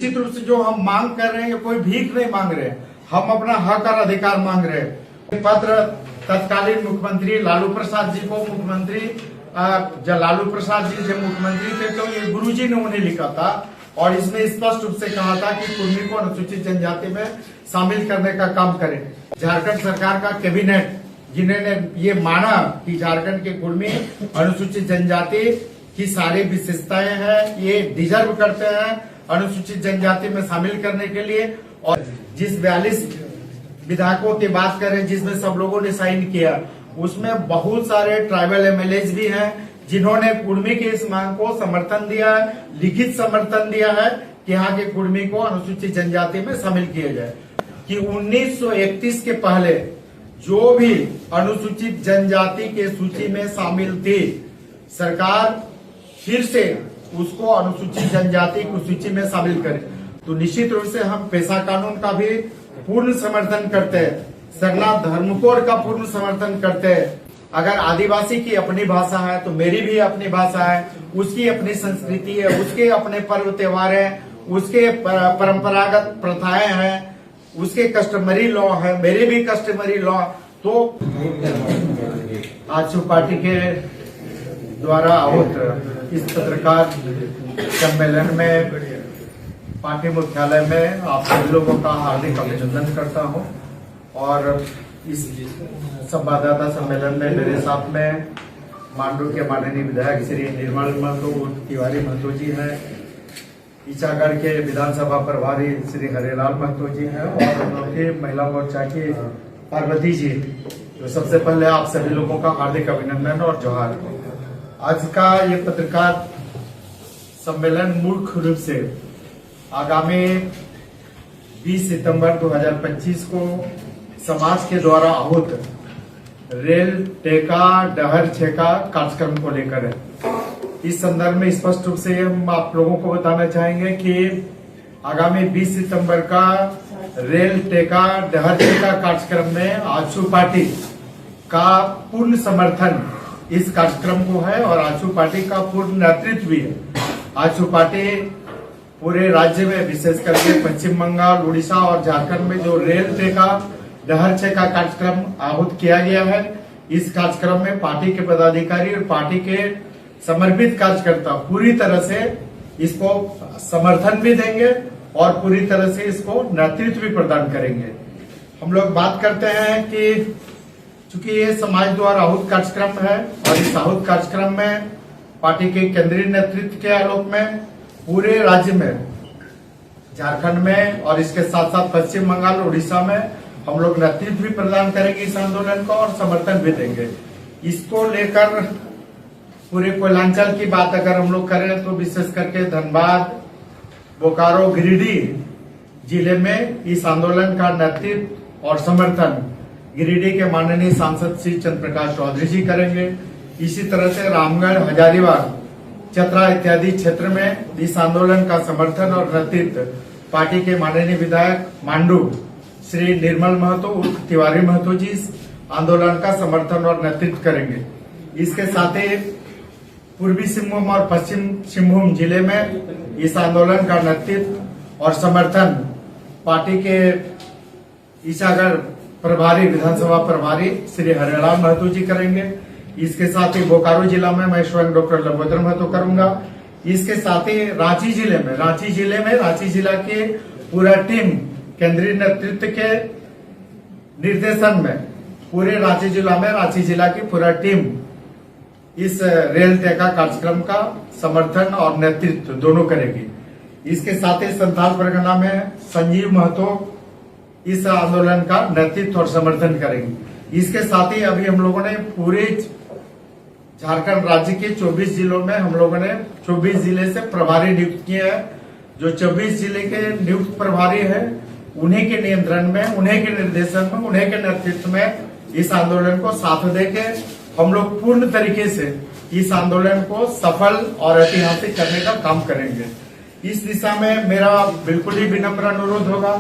निश्चित रूप से जो हम मांग कर रहे हैं, कोई भीख नहीं मांग रहे हैं, हम अपना हक और अधिकार मांग रहे हैं। पत्र तत्कालीन मुख्यमंत्री लालू प्रसाद जी को, मुख्यमंत्री जब लालू प्रसाद जी जब मुख्यमंत्री थे तो ये गुरुजी ने उन्हें लिखा था और इसमें स्पष्ट रूप से कहा था कि कुर्मी को अनुसूचित जनजाति में शामिल करने का काम करें। झारखंड सरकार का कैबिनेट जिन्होंने ये माना कि झारखंड के कुर्मी अनुसूचित जनजाति की सारी विशेषताएं हैं, ये डिजर्व करते हैं अनुसूचित जनजाति में शामिल करने के लिए। और जिस 42 विधायकों की बात करें जिसमें सब लोगों ने साइन किया, उसमें बहुत सारे ट्राइबल एमएलए भी हैं जिन्होंने कुर्मी की इस मांग को समर्थन दिया है, लिखित समर्थन दिया है कि यहाँ के कुर्मी को अनुसूचित जनजाति में शामिल किया जाए। कि 1931 के पहले जो भी अनुसूचित जनजाति के सूची में शामिल थी, सरकार फिर से उसको अनुसूचित जनजाति की सूची में शामिल करे। तो निश्चित रूप से हम पेशा कानून का भी पूर्ण समर्थन करते हैं, सरना धर्म कोड का पूर्ण समर्थन करते हैं। अगर आदिवासी की अपनी भाषा है तो मेरी भी अपनी भाषा है, उसकी अपनी संस्कृति है, उसके अपने पर्व त्योहार है, उसके परंपरागत प्रथाएं हैं, उसके कस्टमरी लॉ है, मेरे भी कस्टमरी लॉ। तो आजसू पार्टी के द्वारा आहूत इस पत्रकार सम्मेलन में पार्टी मुख्यालय में आप सभी लोगों का हार्दिक अभिनंदन करता हूं। और इस संवाददाता सम्मेलन में मेरे साथ में मांडू के माननीय विधायक श्री निर्मल महतो तिवारी महतो जी हैं, ईचागढ़ के विधानसभा प्रभारी श्री हरिलाल महतो जी हैं और उनके महिला मोर्चा की पार्वती जी। तो सबसे पहले आप सभी लोगों का हार्दिक अभिनंदन और जोहार। आज का ये पत्रकार सम्मेलन मुख्य रूप से आगामी 20 सितंबर 2025 को समाज के द्वारा आहूत रेल टेका डहर छेका कार्यक्रम को लेकर है। इस संदर्भ में स्पष्ट रूप से हम आप लोगों को बताना चाहेंगे कि आगामी 20 सितंबर का रेल टेका डहर छेका कार्यक्रम में आजसू पार्टी का पूर्ण समर्थन इस कार्यक्रम को है और आजसू पार्टी का पूर्ण नेतृत्व भी है। आजसू पार्टी पूरे राज्य में विशेष करके पश्चिम बंगाल, उड़ीसा और झारखंड में जो रेल टेका डहर छेका कार्यक्रम आहूत किया गया है, इस कार्यक्रम में पार्टी के पदाधिकारी और पार्टी के समर्पित कार्यकर्ता पूरी तरह से इसको समर्थन भी देंगे और पूरी तरह से इसको नेतृत्व भी प्रदान करेंगे। हम लोग बात करते हैं कि चूंकि ये समाज द्वारा आहूत कार्यक्रम है और इस आहूत कार्यक्रम में पार्टी के केंद्रीय नेतृत्व के आलोक में पूरे राज्य में, झारखंड में और इसके साथ साथ पश्चिम बंगाल, उड़ीसा में हम लोग नेतृत्व भी प्रदान करेंगे इस आंदोलन को और समर्थन भी देंगे। इसको लेकर पूरे कोयलांचल की बात अगर हम लोग करें तो विशेष करके धनबाद, बोकारो, गिरिडीह जिले में इस आंदोलन का नेतृत्व और समर्थन गिरिडीह के माननीय सांसद श्री चंद्र प्रकाश चौधरी जी करेंगे। इसी तरह से रामगढ़, हजारीबाग, चतरा इत्यादि क्षेत्र में इस आंदोलन का समर्थन और नेतृत्व पार्टी के माननीय विधायक मांडू श्री निर्मल महतो उर्फ तिवारी महतो जी इस आंदोलन का समर्थन और नेतृत्व करेंगे। इसके साथ ही पूर्वी सिंहभूम और पश्चिम सिंहभूम जिले में इस आंदोलन का नेतृत्व और समर्थन पार्टी के ईचागढ़ प्रभारी, विधानसभा प्रभारी श्री हरिलाल महतो जी करेंगे। इसके साथ ही बोकारो जिला में मैं स्वयं डॉक्टर लंबोदर महतो करूंगा। इसके साथ ही रांची जिला की पूरा टीम केंद्रीय नेतृत्व के निर्देशन में पूरे रांची जिला की पूरा टीम इस रेल टेका कार्यक्रम का समर्थन और नेतृत्व दोनों करेगी। इसके साथ ही संथाल परगना में संजीव महतो इस आंदोलन का नेतृत्व और समर्थन करेंगे। इसके साथ ही अभी हम लोगों ने पूरे झारखंड राज्य के 24 जिलों में हम लोगों ने 24 जिले से प्रभारी नियुक्त किए हैं। जो 24 जिले के नियुक्त प्रभारी हैं उन्हीं के नियंत्रण में, उन्हीं के निर्देशन में, उन्हीं के नेतृत्व में इस आंदोलन को साथ देके हम लोग पूर्ण तरीके से इस आंदोलन को सफल और ऐतिहासिक करने का काम करेंगे। इस दिशा में मेरा बिल्कुल ही विनम्र अनुरोध होगा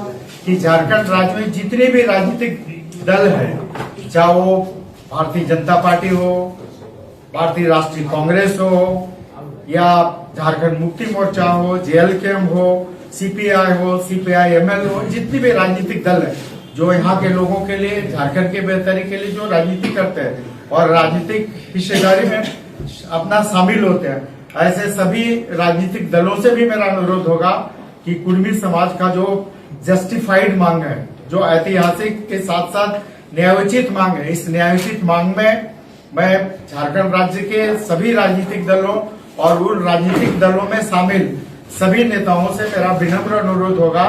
कि झारखंड राज्य में जितने भी राजनीतिक दल हैं, चाहे वो भारतीय जनता पार्टी हो, भारतीय राष्ट्रीय कांग्रेस हो या झारखंड मुक्ति मोर्चा हो, जेएलकेएम हो, सीपीआई हो, सीपीआई-एमएल हो, जितनी भी राजनीतिक दल है जो यहाँ के लोगों के लिए, झारखंड के बेहतरी के लिए जो राजनीति करते हैं और राजनीतिक हिस्सेदारी में अपना शामिल होते हैं, ऐसे सभी राजनीतिक दलों से भी मेरा अनुरोध होगा कि कुर्मी समाज का जो जस्टिफाइड मांग है, जो ऐतिहासिक के साथ साथ न्यायोचित मांग है, इस न्यायोचित मांग में मैं झारखंड राज्य के सभी राजनीतिक दलों और उन राजनीतिक दलों में शामिल सभी नेताओं से मेरा विनम्र अनुरोध होगा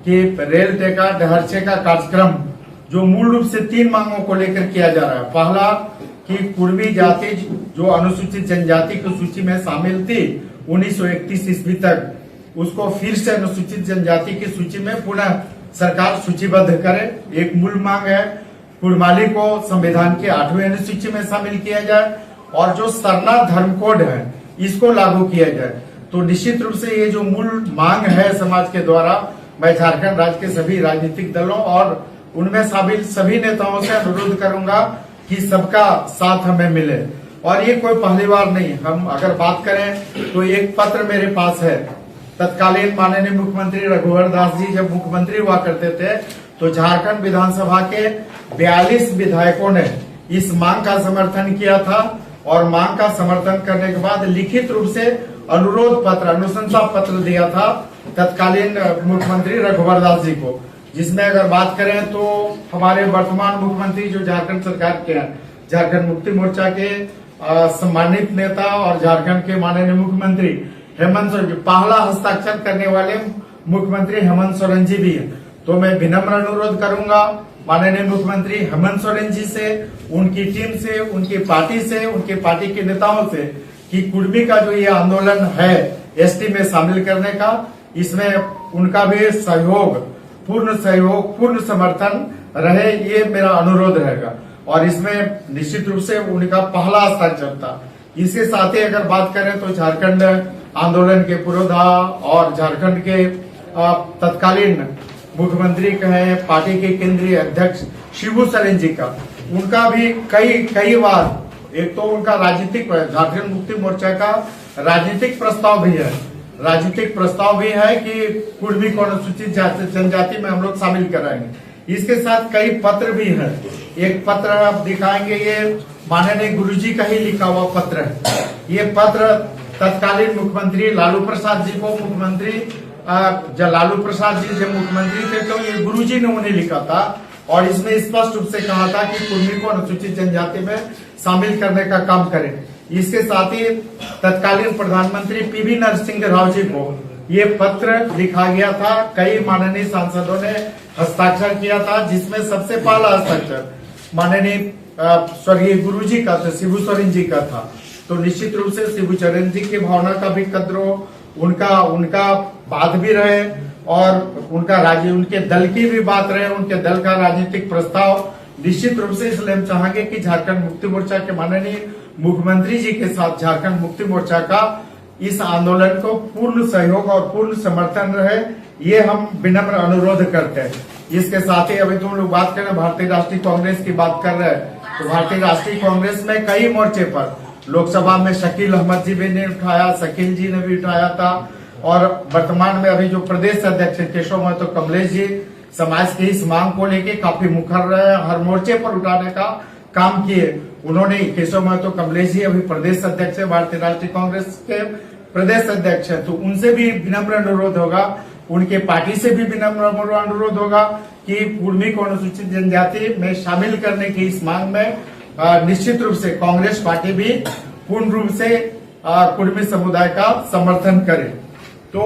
कि रेल टेका डहरछे का कार्यक्रम जो मूल रूप से 3 मांगों को लेकर किया जा रहा है। पहला कि कुर्मी जाति जो अनुसूचित जनजाति की सूची में शामिल थी 1931 ईस्वी तक, उसको फिर से अनुसूचित जनजाति की सूची में पुनः सरकार सूचीबद्ध करे, एक मूल मांग है। कुड़माली को संविधान के 8वें अनुसूची में शामिल किया जाए और जो सरना धर्म कोड है इसको लागू किया जाए। तो निश्चित रूप से ये जो मूल मांग है समाज के द्वारा, मैं झारखंड राज्य के सभी राजनीतिक दलों और उनमें शामिल सभी नेताओं से अनुरोध करूंगा कि सबका साथ हमें मिले। और ये कोई पहली बार नहीं, हम अगर बात करें तो एक पत्र मेरे पास है, तत्कालीन माननीय मुख्यमंत्री रघुवर दास जी जब मुख्यमंत्री हुआ करते थे तो झारखंड विधानसभा के 42 विधायकों ने इस मांग का समर्थन किया था और मांग का समर्थन करने के बाद लिखित रूप से अनुरोध पत्र, अनुशंसा पत्र दिया था तत्कालीन मुख्यमंत्री रघुवर दास जी को, जिसमें अगर बात करें तो हमारे वर्तमान मुख्यमंत्री जो झारखंड सरकार के हैं, झारखंड मुक्ति मोर्चा के सम्मानित नेता और झारखंड के माननीय मुख्यमंत्री हेमंत सोरेन जी, पहला हस्ताक्षर करने वाले मुख्यमंत्री हेमंत सोरेन जी भी है। तो मैं विनम्र अनुरोध करूंगा माननीय मुख्यमंत्री हेमंत सोरेन जी से, उनकी टीम से, उनकी पार्टी से, उनके पार्टी के नेताओं से कि कुर्मी का जो ये आंदोलन है एसटी में शामिल करने का, इसमें उनका भी सहयोग, पूर्ण समर्थन रहे, ये मेरा अनुरोध रहेगा। और इसमें निश्चित रूप से उनका पहला हस्ताक्षर था। इसके साथ ही अगर बात करें तो झारखंड आंदोलन के पुरोधा और झारखंड के तत्कालीन मुख्यमंत्री कहे, पार्टी के केंद्रीय अध्यक्ष शिबू सोरेन जी का, उनका भी कई बार, एक तो उनका राजनीतिक, झारखंड मुक्ति मोर्चा का राजनीतिक प्रस्ताव भी है कि कुर्मी को अनुसूचित जनजाति में हम लोग शामिल कराएंगे। इसके साथ कई पत्र भी है। एक पत्र आप दिखाएंगे, ये माननीय गुरुजी का ही लिखा हुआ पत्र है। ये पत्र तत्कालीन मुख्यमंत्री लालू प्रसाद जी को, जब लालू प्रसाद जी जब मुख्यमंत्री थे तो ये गुरुजी ने उन्हें लिखा था और इसमें स्पष्ट रूप से कहा था कि कुर्मी को अनुसूचित जनजाति में शामिल करने का काम करें। इसके साथ ही तत्कालीन प्रधानमंत्री पीवी नरसिंह राव जी को ये पत्र लिखा गया था, कई माननीय सांसदों ने हस्ताक्षर किया था, जिसमें सबसे पहला हस्ताक्षर माननीय स्वर्गीय गुरुजी का था, शिबू सोरेन जी का था। तो निश्चित रूप से शिबू सोरेन जी की भावना का भी कद्र हो, उनका बात भी रहे और उनके दल की भी बात रहे, उनके दल का राजनीतिक प्रस्ताव निश्चित रूप से। इसलिए हम चाहेंगे कि झारखंड मुक्ति मोर्चा के माननीय मुख्यमंत्री जी के साथ झारखंड मुक्ति मोर्चा का इस आंदोलन को पूर्ण सहयोग और पूर्ण समर्थन रहे, ये हम विनम्र अनुरोध करते हैं। इसके साथ ही अभी तुम लोग बात करें भारतीय राष्ट्रीय कांग्रेस की बात कर रहे हैं, तो भारतीय राष्ट्रीय कांग्रेस में कई मोर्चे पर लोकसभा में शकील अहमद जी भी ने उठाया, शकील जी ने भी उठाया था और वर्तमान में अभी जो प्रदेश अध्यक्ष केशव महतो कमलेश जी समाज की इस मांग को लेके काफी मुखर रहे, हर मोर्चे पर उठाने का काम किए। उन्होंने, केशव महतो कमलेश जी अभी प्रदेश अध्यक्ष है, भारतीय राष्ट्रीय कांग्रेस के प्रदेश अध्यक्ष है, तो उनसे भी विनम्र अनुरोध होगा, उनके पार्टी से भी विनम्र अनुरोध होगा कि कुर्मी को अनुसूचित जनजाति में शामिल करने की इस मांग में निश्चित रूप से कांग्रेस पार्टी भी पूर्ण रूप से कुर्मी समुदाय का समर्थन करे। तो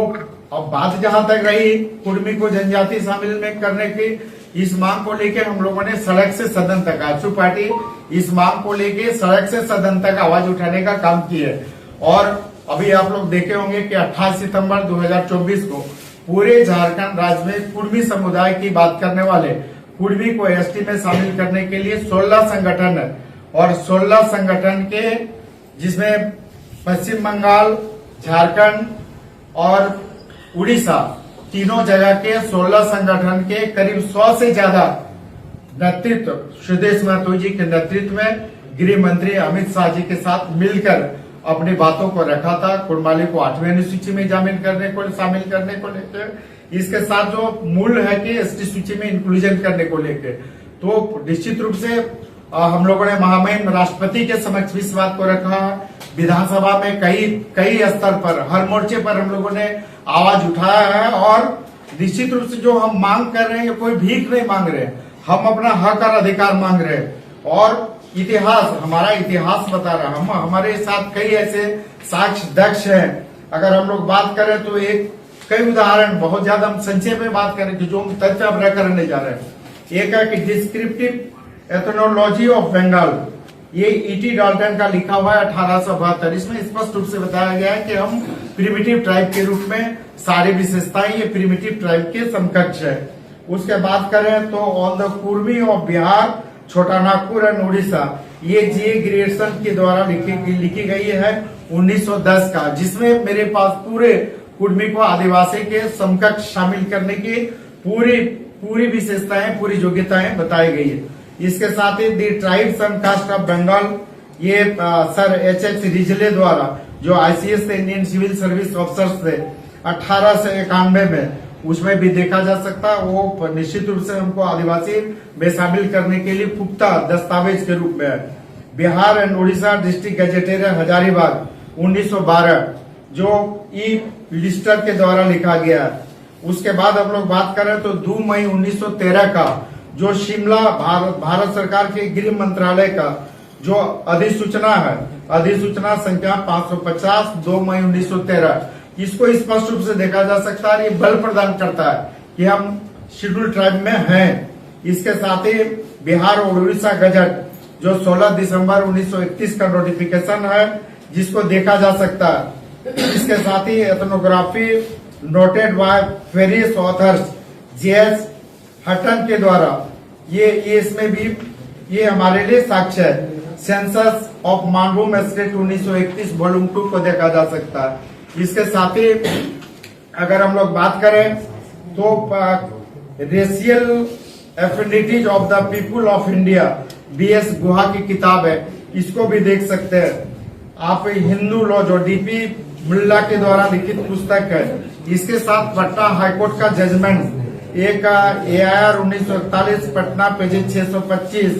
अब बात जहां तक रही कुर्मी को जनजाति शामिल में करने की, इस मांग को लेके हम लोगों ने सड़क से सदन तक, आजसू पार्टी इस मांग को लेके सड़क से सदन तक आवाज उठाने का काम की है। और अभी आप लोग देखे होंगे कि 28 सितंबर 2024 को पूरे झारखंड राज्य में कुर्मी समुदाय की बात करने वाले, कुर्मी को एसटी में शामिल करने के लिए 16 संगठन है और 16 संगठन के, जिसमें पश्चिम बंगाल, झारखंड और उड़ीसा, तीनों जगह के 16 संगठन के करीब 100 से ज्यादा नेतृत्व सुदेश महतो जी के नेतृत्व में गृह मंत्री अमित शाह जी के साथ मिलकर अपनी बातों को रखा था। कुड़माली को 8वीं अनुसूची में शामिल करने को लेकर, इसके साथ जो मूल है कि एसटी सूची में इंक्लूजन करने को लेकर, तो निश्चित रूप से हम लोगों ने महामहिम राष्ट्रपति के समक्ष भी इस बात को रखा। विधानसभा में कई स्तर पर, हर मोर्चे पर हम लोगों ने आवाज उठाया है और निश्चित रूप से जो हम मांग कर रहे हैं, कोई भीख नहीं मांग रहे, हम अपना हक और अधिकार मांग रहे हैं। और हमारा इतिहास बता रहा है, हमारे साथ कई ऐसे साक्ष्य दक्ष हैं। अगर हम लोग बात करें तो कई उदाहरण, बहुत ज्यादा हम संक्षेप में बात करें कि जो तथ्य हम करने जा रहे हैं। एक है कि डिस्क्रिप्टिव एथनोलॉजी ऑफ बंगाल, ये ईटी डाल्टन का लिखा हुआ है 1872। इसमें स्पष्ट रूप से बताया गया है कि हम प्रिमिटिव ट्राइब के रूप में सारी विशेषताएं ये प्रिमिटिव ट्राइब के समकक्ष है। उसके बाद करें तो on the Kurmi of Bihar, छोटा नागपुर एंड उड़ीसा, ये जीए ग्रेडसन के द्वारा लिखी गई है 1910 का, जिसमें मेरे पास पूरे कुर्मी को आदिवासी के समकक्ष शामिल करने की पूरी विशेषताएं, पूरी योग्यताएं बताई गई है। इसके साथ ही the tribes and caste of Bengal, ये सर एच रिजले द्वारा, जो आईसीएस थे, इंडियन सिविल सर्विस ऑफिसर्स थे 1891 में, उसमें भी देखा जा सकता है। वो निश्चित रूप से हमको आदिवासी में शामिल करने के लिए पुख्ता दस्तावेज के रूप में है। बिहार एंड उड़ीसा डिस्ट्रिक्ट गजेटेरियन हजारीबाग 1912, जो ई लिस्टर के द्वारा लिखा गया है। उसके बाद हम लोग बात करें तो 2 मई 1913 का, जो शिमला भारत सरकार के गृह मंत्रालय का जो अधिसूचना है, अधिसूचना संख्या 550 2 मई 1913, इसको स्पष्ट रूप से देखा जा सकता है। ये बल प्रदान करता है कि हम शेड्यूल ट्राइब में हैं। इसके साथ ही बिहार और उड़ीसा गजट, जो 16 दिसंबर 1931 का नोटिफिकेशन है, जिसको देखा जा सकता है। इसके साथ ही ethnography noted by various authors JS Hutton के द्वारा, ये इसमें भी ये हमारे लिए साक्ष्य है। Census of Manbhum state 1931 volume 2 को देखा जा सकता है। इसके साथ ही अगर हम लोग बात करें तो racial affinities of the people of India, BS Guha की किताब है, इसको भी देख सकते हैं आप। हिंदू लॉ, जो डीपी मुल्ला के द्वारा लिखित पुस्तक है, इसके साथ पटना हाईकोर्ट का जजमेंट, एक AIR 1941 Patna page 625,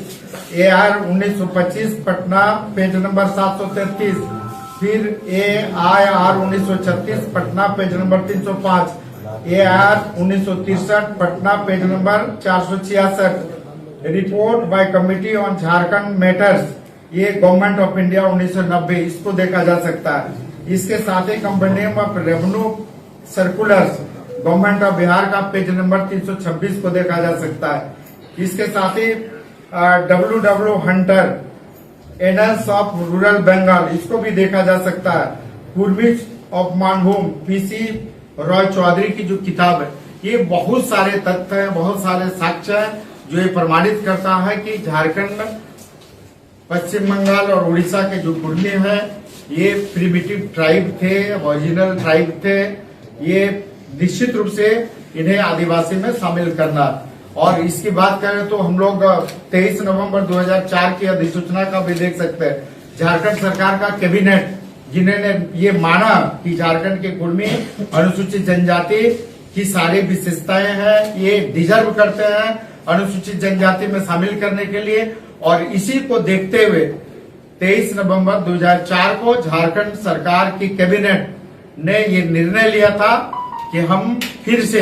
AIR 1925 Patna page number 733, फिर AIR 1936 Patna page number 305, AIR 1963 Patna page number 466, report by committee on Jharkhand matters, ये गवर्नमेंट ऑफ इंडिया 1990, इसको देखा जा सकता है। इसके साथ ही company of revenue circulars government of Bihar का पेज नंबर 326 को देखा जा सकता है। इसके साथ ही WW Hunter annals of rural Bengal, इसको भी देखा जा सकता है। कुर्मिज ऑफ मानभूम PC रॉय चौधरी की जो किताब है, ये बहुत सारे तथ्य हैं, बहुत सारे साक्ष्य हैं, जो ये प्रमाणित करता है कि झारखंड, पश्चिम बंगाल और उड़ीसा के जो कुर्मी है, ये प्रिमिटिव ट्राइब थे, ओरिजिनल ट्राइब थे। ये निश्चित रूप से इन्हें आदिवासी में शामिल करना। और इसकी बात करें तो हम लोग 23 नवंबर 2004 की अधिसूचना का भी देख सकते हैं। झारखंड सरकार का कैबिनेट, जिन्होंने ये माना कि झारखंड के कुर्मी अनुसूचित जनजाति की सारी विशेषताएं हैं, ये डिजर्व करते हैं अनुसूचित जनजाति में शामिल करने के लिए। और इसी को देखते हुए 23 नवंबर 2004 को झारखंड सरकार की कैबिनेट ने ये निर्णय लिया था कि हम फिर से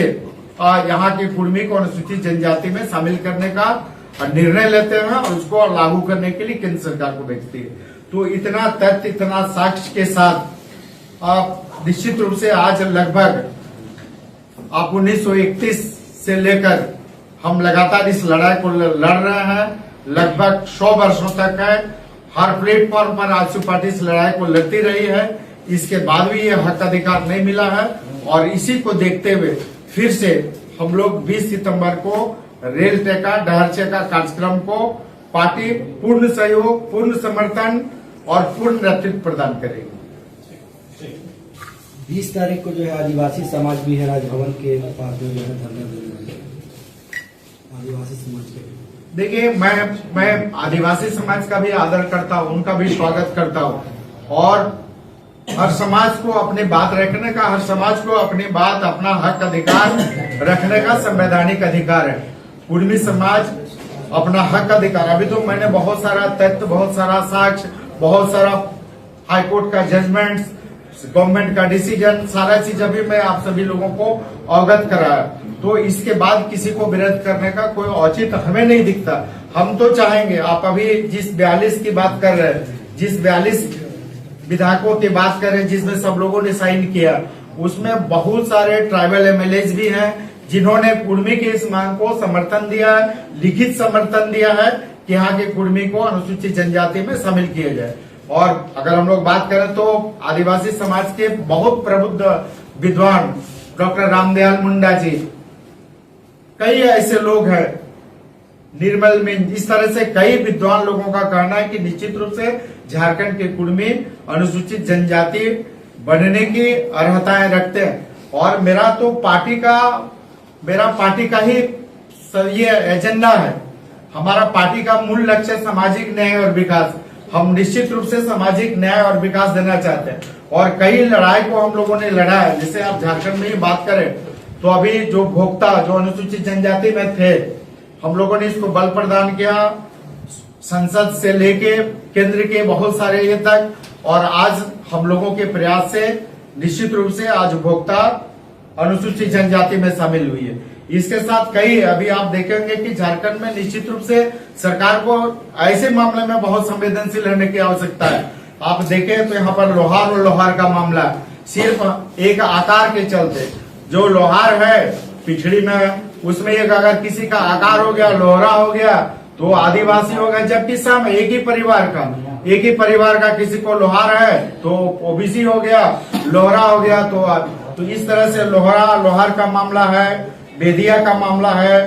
यहाँ के कुर्मी को अनुसूचित जनजाति में शामिल करने का निर्णय लेते हैं और उसको लागू करने के लिए केंद्र सरकार को भेजती है। तो इतना तथ्य, इतना साक्ष्य के साथ निश्चित रूप से आज लगभग आप 1931 से लेकर हम लगातार इस लड़ाई को लड़ रहे हैं। लगभग 100 वर्षों तक है, हर प्लेटफॉर्म पर आजसू पार्टी इस लड़ाई को लड़ती रही है। इसके बाद भी ये हक अधिकार नहीं मिला है। और इसी को देखते हुए फिर से हम लोग 20 सितंबर को रेल टेका डहरचे का कार्यक्रम को पार्टी पूर्ण सहयोग, पूर्ण समर्थन और पूर्ण नेतृत्व प्रदान करेगी। 20 तारीख को जो है आदिवासी समाज भी है राजभवन के पास जो है धरना देने वाले आदिवासी समाज के। देखिए, मैं आदिवासी समाज का भी आदर करता हूँ, उनका भी स्वागत करता हूँ। और हर समाज को अपनी बात रखने का, हर समाज को अपनी बात, अपना हक अधिकार रखने का संवैधानिक अधिकार है। कुर्मी समाज अपना हक अधिकार, अभी तो मैंने बहुत सारा तथ्य, बहुत सारा साक्ष्य, बहुत सारा हाईकोर्ट का जजमेंट, गवर्नमेंट का डिसीजन, सारा चीज अभी मैं आप सभी लोगों को अवगत कराया। तो इसके बाद किसी को विरोध करने का कोई औचित्य हमें नहीं दिखता। हम तो चाहेंगे, आप अभी जिस 42 की बात कर रहे हैं, जिस 42 विधायकों की बात कर रहे हैं जिसमें सब लोगों ने साइन किया, उसमें बहुत सारे ट्राइबल एमएलए भी हैं जिन्होंने कुर्मी की इस मांग को समर्थन दिया है, लिखित समर्थन दिया है कि यहाँ के कुर्मी को अनुसूचित जनजाति में शामिल किया जाए। और अगर हम लोग बात करें तो आदिवासी समाज के बहुत प्रबुद्ध विद्वान डॉक्टर रामदयाल मुंडा जी, कई ऐसे लोग हैं, निर्मल मिंज, इस तरह से कई विद्वान लोगों का कहना है कि निश्चित रूप से झारखंड के कुर्मी अनुसूचित जनजाति बनने की अर्हताएं रखते हैं। और मेरा पार्टी का ही ये एजेंडा है। हमारा पार्टी का मूल लक्ष्य सामाजिक न्याय और विकास। हम निश्चित रूप से सामाजिक न्याय और विकास देना चाहते हैं और कई लड़ाई को हम लोगों ने लड़ा है। जैसे आप झारखंड में ही बात करें तो अभी जो भोक्ता, जो अनुसूचित जनजाति में थे, हम लोगों ने इसको बल प्रदान किया, संसद से लेके केंद्र के बहुत सारे ये तक, और आज हम लोगों के प्रयास से निश्चित रूप से आज भोक्ता अनुसूचित जनजाति में शामिल हुई है। इसके साथ कई, अभी आप देखेंगे कि झारखंड में निश्चित रूप से सरकार को ऐसे मामले में बहुत संवेदनशील रहने की आवश्यकता है। आप देखें तो यहाँ पर लोहार और लोहार का मामला सिर्फ एक आकार के चलते, जो लोहार है पिछड़ी में, उसमें एक अगर किसी का आकार हो गया, लोहरा हो गया तो आदिवासी हो गया, जबकि सब एक ही परिवार का किसी को लोहार है तो ओबीसी हो गया, लोहरा हो गया। तो इस तरह से लोहार का मामला है, बेदिया का मामला है,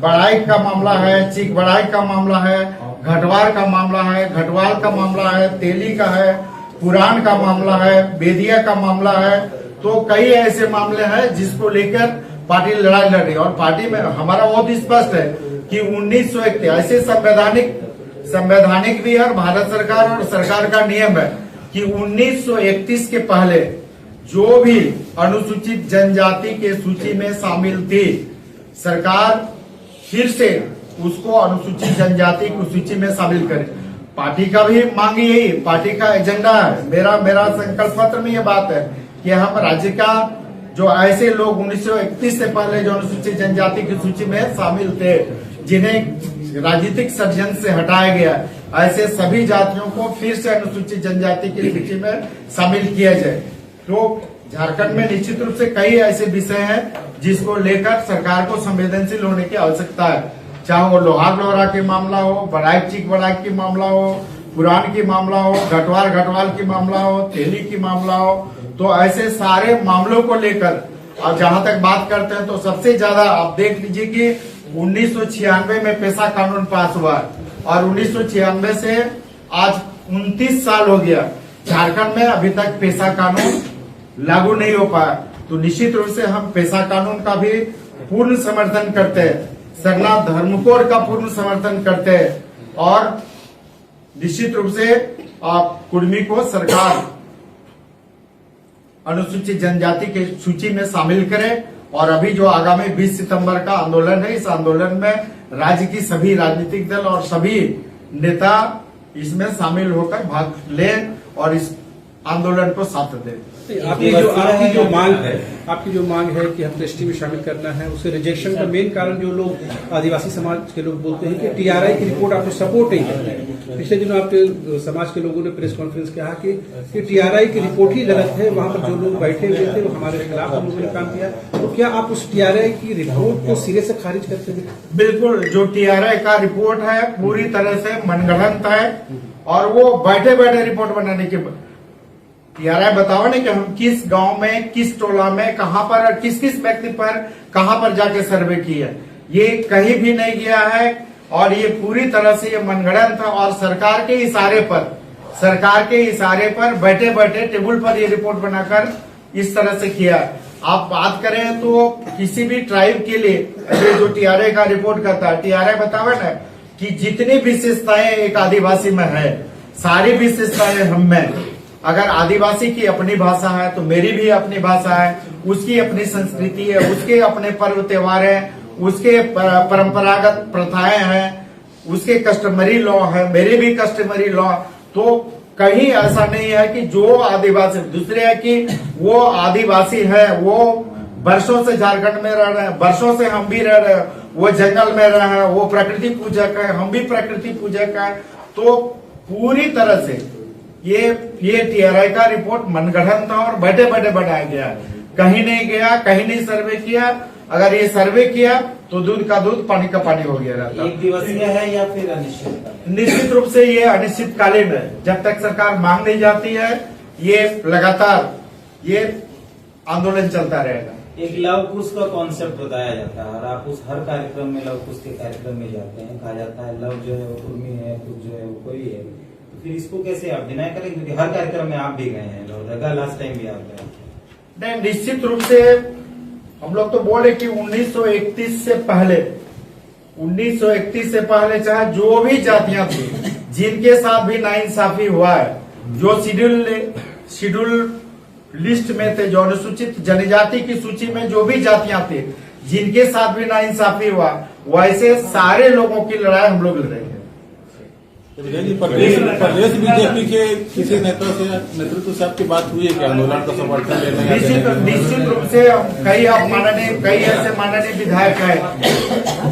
बड़ाइक का मामला है, चीक बड़ाइक का मामला है, घटवार का मामला है, घटवाल का मामला है, तेली का है, पुराण का मामला है, बेदिया का मामला है। तो कई ऐसे मामले हैं जिसको लेकर पार्टी लड़ाई लड़ रही है। और पार्टी में हमारा बहुत स्पष्ट है कि 1901 ऐसे संवैधानिक भी है और भारत सरकार और सरकार का नियम है कि 1931 के पहले जो भी अनुसूचित जनजाति के सूची में शामिल थी, सरकार फिर से उसको अनुसूचित जनजाति की सूची में शामिल करे। पार्टी का भी मांग यही, पार्टी का एजेंडा है। मेरा संकल्प पत्र में ये बात है कि हम राज्य का जो ऐसे लोग 1931 से पहले जो अनुसूचित जनजाति की सूची में शामिल थे, जिन्हें राजनीतिक षड्यंत्र से हटाया गया, ऐसे सभी जातियों को फिर से अनुसूचित जनजाति की सूची में शामिल किया जाए। तो झारखंड में निश्चित रूप से कई ऐसे विषय हैं जिसको लेकर सरकार को संवेदनशील होने की आवश्यकता है, चाहे वो लोहार लोहरा की मामला हो, बड़ाइक चीक बड़ाइक की मामला हो, पुराण की मामला हो, घटवाल की मामला हो, तेली की मामला हो। तो ऐसे सारे मामलों को लेकर आप जहां तक बात करते हैं तो सबसे ज्यादा आप देख लीजिए कि 1996 में पेशा कानून पास हुआ और 1996 से आज 29 साल हो गया, झारखंड में अभी तक पेशा कानून लागू नहीं हो पाया। तो निश्चित रूप से हम पेशा कानून का भी पूर्ण समर्थन करते हैं, सरना धर्मकोड का पूर्ण समर्थन करते हैं और निश्चित रूप से आप कुर्मी को सरकार अनुसूचित जनजाति के सूची में शामिल करें। और अभी जो आगामी 20 सितंबर का आंदोलन है, इस आंदोलन में राज्य की सभी राजनीतिक दल और सभी नेता इसमें शामिल होकर भाग लें और इस आंदोलन को साथ दें। आपकी जो मांग है कि हमको एसटी में शामिल करना है, उसके रिजेक्शन का मेन कारण जो लोग आदिवासी समाज के लोग बोलते हैं कि टीआरआई की रिपोर्ट आपको सपोर्ट नहीं करता है। पिछले दिनों आपके समाज के लोगों ने प्रेस कॉन्फ्रेंस कहा कि टीआरआई की रिपोर्ट ही गलत है, वहां पर जो लोग बैठे हुए थे वो हमारे खिलाफ हम लोगों ने काम किया। तो क्या आप उस टीआरआई की रिपोर्ट को सिरे से खारिज करते हैं? बिल्कुल, जो टीआरआई का रिपोर्ट है पूरी तरह से मनगढ़ंत है और वो बैठे बैठे रिपोर्ट बनाने की टीआरआई बताओ ना कि हम किस गांव में, किस टोला में, कहां पर, किस किस व्यक्ति पर कहां पर जाके सर्वे किया, ये कहीं भी नहीं गया है। और ये पूरी तरह से ये मनगढ़ंत है और सरकार के इशारे पर बैठे बैठे टेबल पर ये रिपोर्ट बनाकर इस तरह से किया। आप बात करें तो किसी भी ट्राइब के लिए जो टीआरआई का रिपोर्ट करता है, टीआरआई बतावे ना कि जितनी विशेषताएं एक आदिवासी में है, सारी विशेषताएं हम में। अगर आदिवासी की अपनी भाषा है तो मेरी भी अपनी भाषा है, उसकी अपनी संस्कृति है, उसके अपने पर्व त्योहार है, उसके परंपरागत प्रथाएं हैं, उसके कस्टमरी लॉ है, मेरे भी कस्टमरी लॉ। तो कहीं ऐसा नहीं है कि जो आदिवासी, दूसरे है कि वो आदिवासी है, वो वर्षों से झारखंड में रह रहे हैं, वर्षों से हम भी रह रहे हैं, वो जंगल में रहे हैं, वो प्रकृति पूजक है, हम भी प्रकृति पूजक है। तो पूरी तरह से ये टीआरआई का रिपोर्ट मनगढ़ंत था और बैठे बैठे बनाया गया, कहीं नहीं गया, कहीं नहीं सर्वे किया। अगर ये सर्वे किया तो दूध का दूध पानी का पानी हो गया रहता। एक दिवसीय है या फिर अनिश्चित? निश्चित रूप से ये अनिश्चितकालीन है, जब तक सरकार मांग नहीं जाती है ये लगातार ये आंदोलन चलता रहेगा। एक लव कुश का कॉन्सेप्ट बताया जाता है और आप उस हर कार्यक्रम में लव कुश के कार्यक्रम में जाते हैं, कहा जाता है लव जो है वो कुर्मी है, कुछ जो है वो कोई है, तो फिर इसको कैसे आप डिनाई करेंगे? क्योंकि हर कार्यक्रम में आप भी गए हैं, लौदगा लास्ट टाइम भी आप गए। नहीं, निश्चित रूप से हम लोग तो बोले कि 1931 से पहले चाहे जो भी जातियां थी जिनके साथ भी नाइंसाफी हुआ है, जो शेड्यूल लिस्ट में थे, जो अनुसूचित जनजाति की सूची में जो भी जातियां थे जिनके साथ भी नाइंसाफी हुआ, वैसे सारे लोगों की लड़ाई हम लोग लड़ेंगे। प्रदेश बीजेपी के किसी नेतृत्व से आपकी बात हुई है कि आंदोलन का समर्थन लेने? निश्चित रूप से कई ऐसे माननीय विधायक हैं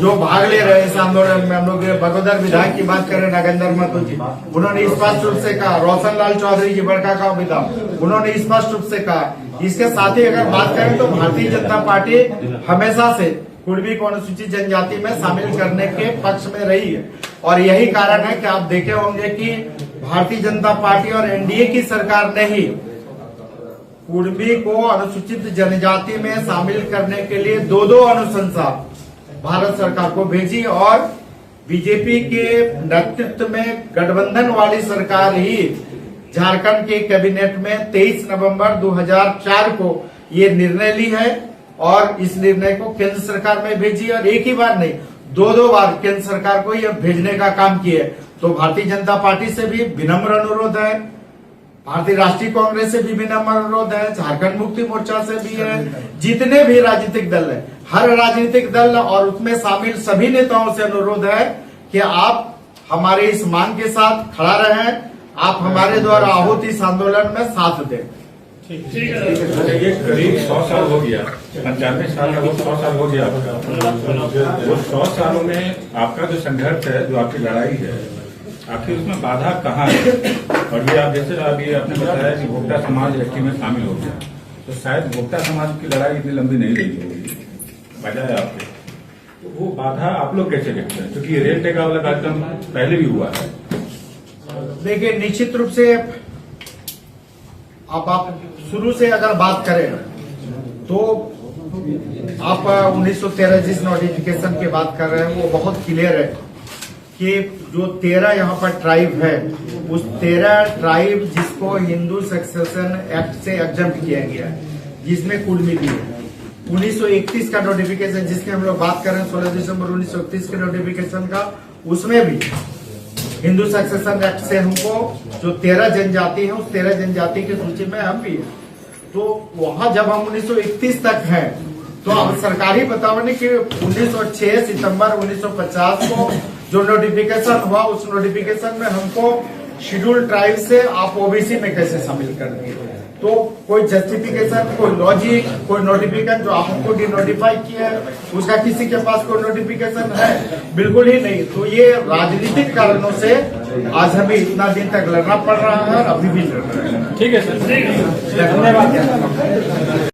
जो भाग ले रहे हैं इस आंदोलन में। हम लोग बगोदर विधायक की बात करें, नागेंद्र महतो जी, उन्होंने स्पष्ट रूप से कहा। रोशन लाल चौधरी जी बड़का गांव विधायक, उन्होंने स्पष्ट रूप से कहा। इसके साथ ही अगर बात करें तो भारतीय जनता पार्टी हमेशा से कुर्मी को अनुसूचित जनजाति में शामिल करने के पक्ष में रही है और यही कारण है कि आप देखे होंगे कि भारतीय जनता पार्टी और एनडीए की सरकार ने ही कुर्मी को अनुसूचित जनजाति में शामिल करने के लिए दो अनुशंसा भारत सरकार को भेजी और बीजेपी के नेतृत्व में गठबंधन वाली सरकार ही झारखंड के कैबिनेट में 23 नवंबर 2004 को ये निर्णय ली है और इस निर्णय को केंद्र सरकार में भेजी और एक ही बार नहीं, दो बार केंद्र सरकार को यह भेजने का काम किया। तो भारतीय जनता पार्टी से भी विनम्र अनुरोध है, भारतीय राष्ट्रीय कांग्रेस से भी विनम्र अनुरोध है, झारखंड मुक्ति मोर्चा से भी है, जितने भी राजनीतिक दल है, हर राजनीतिक दल और उसमें शामिल सभी नेताओं से अनुरोध है कि आप हमारे इस मांग के साथ खड़ा रहें, आप हमारे द्वारा आहूत इस आंदोलन में साथ दें। ठीक है। ये करीब 100 साल हो गया, 95 साल का वो 100 साल हो गया आपका। वो 100 सालों में आपका जो संघर्ष है, जो आपकी लड़ाई है, आखिर उसमें बाधा कहाँ है? और ये आप जैसे अभी आपने बताया कि भोक्ता समाज एसटी में शामिल हो गया, तो शायद भोक्ता समाज की लड़ाई इतनी लंबी नहीं रही होगी बजाय आपके। तो वो बाधा आप लोग कैसे देखते हैं? क्योंकि रेल टेका वाला कार्यक्रम पहले भी हुआ है। देखिए, निश्चित रूप से आप शुरू से अगर बात करें तो आप 1913 जिस नोटिफिकेशन की बात कर रहे हैं वो बहुत क्लियर है कि जो 13 यहाँ पर ट्राइब है, उस 13 ट्राइब जिसको हिंदू सक्सेशन एक्ट से एग्जम्प्ट किया गया है, जिसमें कुर्मी भी है। 1931 का नोटिफिकेशन जिसकी हम लोग बात कर रहे हैं, 16 दिसंबर 1931 के नोटिफिकेशन का, उसमें भी हिंदू सक्सेशन एक्ट से हमको जो 13 जनजाति है, उस 13 जनजाति की सूची में हम भी है। तो वहां जब हम 1931 तक हैं, तो अब सरकारी बतावन कि 1906 सितंबर 1950 को जो नोटिफिकेशन हुआ, उस नोटिफिकेशन में हमको शेड्यूल ट्राइब से आप ओबीसी में कैसे शामिल कर देंगे? तो कोई जस्टिफिकेशन, कोई लॉजिक, कोई नोटिफिकेशन जो आपको डिनोटिफाई किया है, उसका किसी के पास कोई नोटिफिकेशन है? बिल्कुल ही नहीं। तो ये राजनीतिक कारणों से आज हमें इतना दिन तक लड़ना पड़ रहा है और अभी भी लड़ रहे हैं। ठीक है सर, धन्यवाद।